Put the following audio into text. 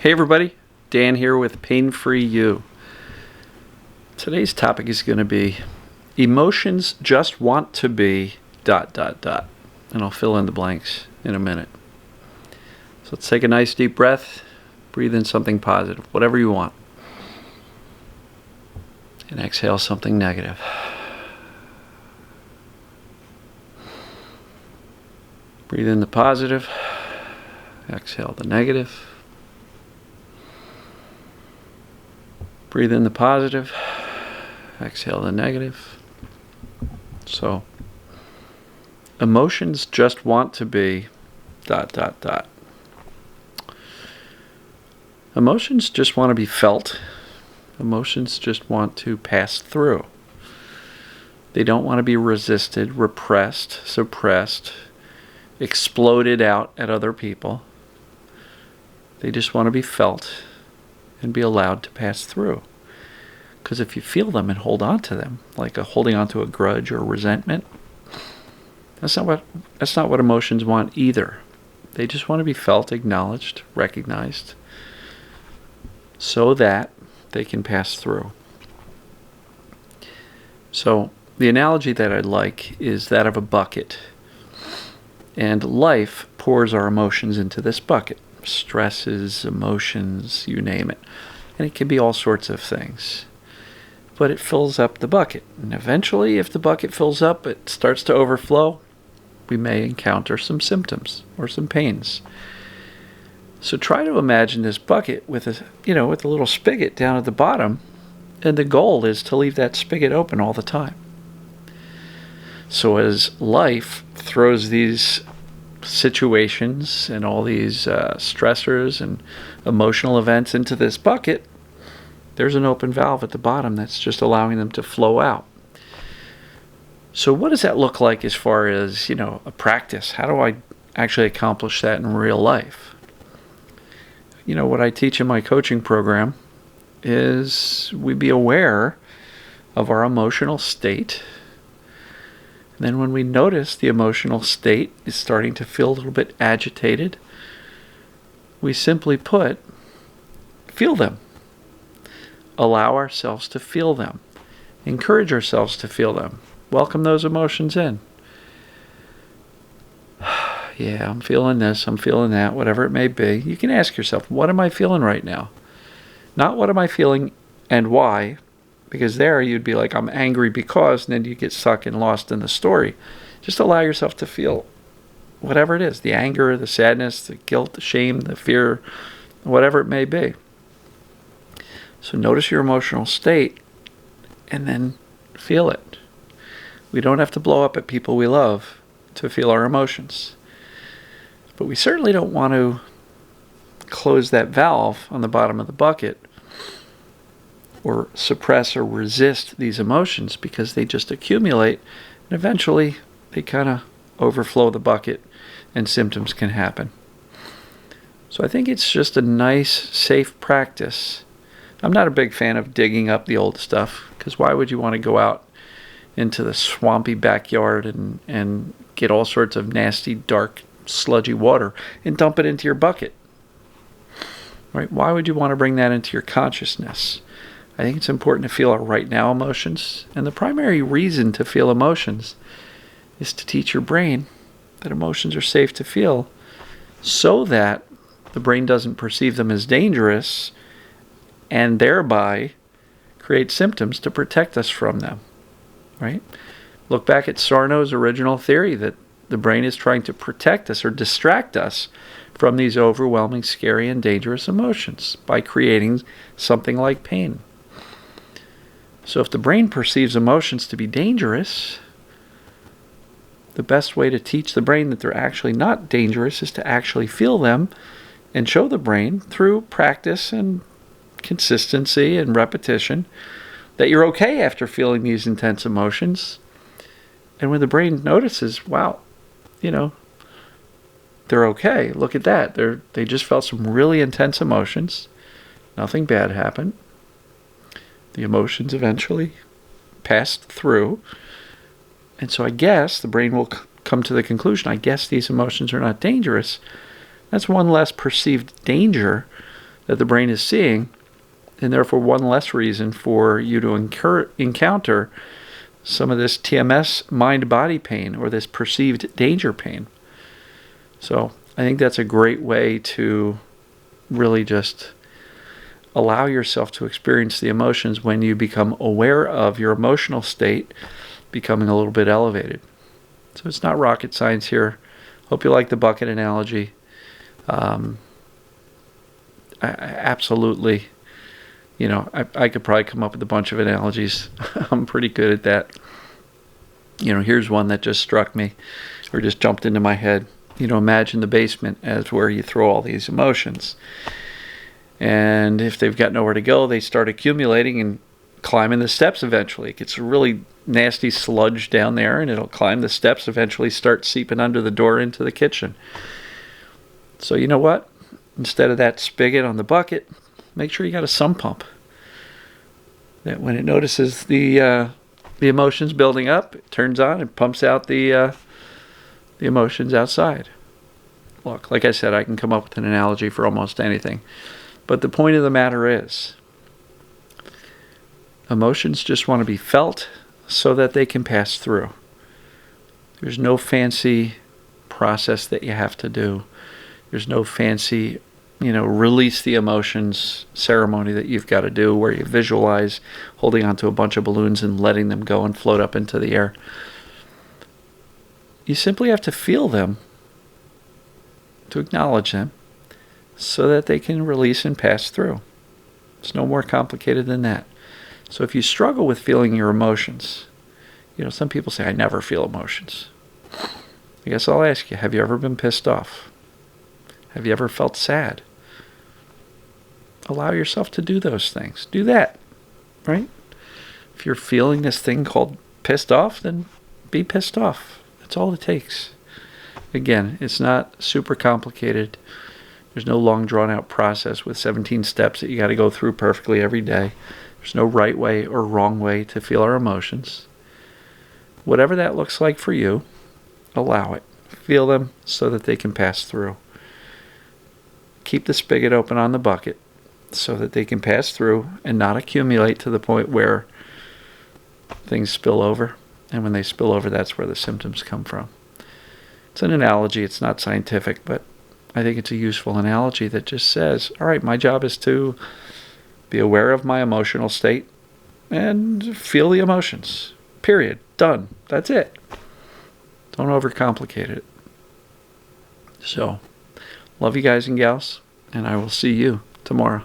Hey everybody, Dan here with Pain Free You. Today's topic is going to be emotions just want to be ... And I'll fill in the blanks in a minute. So let's take a nice deep breath, breathe in something positive, whatever you want. And exhale something negative. Breathe in the positive, exhale the negative. Breathe in the positive, exhale the negative. So, emotions just want to be ... Emotions just want to be felt. Emotions just want to pass through. They don't want to be resisted, repressed, suppressed, exploded out at other people. They just want to be felt and be allowed to pass through. Because if you feel them and hold on to them, like holding on to a grudge or resentment, that's not what emotions want either. They just want to be felt, acknowledged, recognized, so that they can pass through. So the analogy that I like is that of a bucket. And life pours our emotions into this bucket. Stresses, emotions, you name it. And it can be all sorts of things. But it fills up the bucket. And eventually, if the bucket fills up, it starts to overflow. We may encounter some symptoms or some pains. So try to imagine this bucket with a little spigot down at the bottom. And the goal is to leave that spigot open all the time. So as life throws these situations and all these stressors and emotional events into this bucket, there's an open valve at the bottom that's just allowing them to flow out. So what does that look like as far as, a practice? How do I actually accomplish that in real life? What I teach in my coaching program is we be aware of our emotional state. Then when we notice the emotional state is starting to feel a little bit agitated, we simply feel them. Allow ourselves to feel them. Encourage ourselves to feel them. Welcome those emotions in. Yeah, I'm feeling this, I'm feeling that, whatever it may be. You can ask yourself, what am I feeling right now? Not what am I feeling and why, because there you'd be like, I'm angry because, and then you get stuck and lost in the story. Just allow yourself to feel whatever it is, the anger, the sadness, the guilt, the shame, the fear, whatever it may be. So notice your emotional state and then feel it. We don't have to blow up at people we love to feel our emotions. But we certainly don't want to close that valve on the bottom of the bucket or suppress or resist these emotions because they just accumulate and eventually they kind of overflow the bucket and symptoms can happen. So I think it's just a nice, safe practice. I'm not a big fan of digging up the old stuff because why would you want to go out into the swampy backyard and get all sorts of nasty, dark, sludgy water and dump it into your bucket? Right? Why would you want to bring that into your consciousness? I think it's important to feel our right now emotions. And the primary reason to feel emotions is to teach your brain that emotions are safe to feel so that the brain doesn't perceive them as dangerous and thereby create symptoms to protect us from them. Right? Look back at Sarno's original theory that the brain is trying to protect us or distract us from these overwhelming, scary, and dangerous emotions by creating something like pain. So if the brain perceives emotions to be dangerous, the best way to teach the brain that they're actually not dangerous is to actually feel them and show the brain through practice and consistency and repetition that you're okay after feeling these intense emotions. And when the brain notices, wow, they're okay. Look at that. They just felt some really intense emotions. Nothing bad happened. The emotions eventually passed through. And so I guess the brain will come to the conclusion, I guess these emotions are not dangerous. That's one less perceived danger that the brain is seeing, and therefore one less reason for you to encounter some of this TMS mind-body pain or this perceived danger pain. So I think that's a great way to really just allow yourself to experience the emotions when you become aware of your emotional state becoming a little bit elevated. So it's not rocket science here. Hope you like the bucket analogy. I absolutely, I could probably come up with a bunch of analogies. I'm pretty good at that. Here's one that just struck me or just jumped into my head. Imagine the basement as where you throw all these emotions. And if they've got nowhere to go, they start accumulating and climbing the steps eventually. It gets a really nasty sludge down there, and it'll climb the steps, eventually start seeping under the door into the kitchen. So you know what? Instead of that spigot on the bucket, make sure you got a sump pump. That when it notices the emotions building up, it turns on and pumps out the emotions outside. Look, like I said, I can come up with an analogy for almost anything. But the point of the matter is, emotions just want to be felt so that they can pass through. There's no fancy process that you have to do. There's no fancy, release the emotions ceremony that you've got to do where you visualize holding onto a bunch of balloons and letting them go and float up into the air. You simply have to feel them, to acknowledge them, so that they can release and pass through. It's no more complicated than that. So if you struggle with feeling your emotions, some people say, I never feel emotions. I guess I'll ask you, have you ever been pissed off? Have you ever felt sad? Allow yourself to do those things. Do that, right? If you're feeling this thing called pissed off, then be pissed off. That's all it takes. Again, it's not super complicated. There's no long drawn-out process with 17 steps that you got to go through perfectly every day. There's no right way or wrong way to feel our emotions. Whatever that looks like for you, allow it. Feel them so that they can pass through. Keep the spigot open on the bucket so that they can pass through and not accumulate to the point where things spill over. And when they spill over, that's where the symptoms come from. It's an analogy. It's not scientific, but I think it's a useful analogy that just says, all right, my job is to be aware of my emotional state and feel the emotions. Period. Done. That's it. Don't overcomplicate it. So, love you guys and gals, and I will see you tomorrow.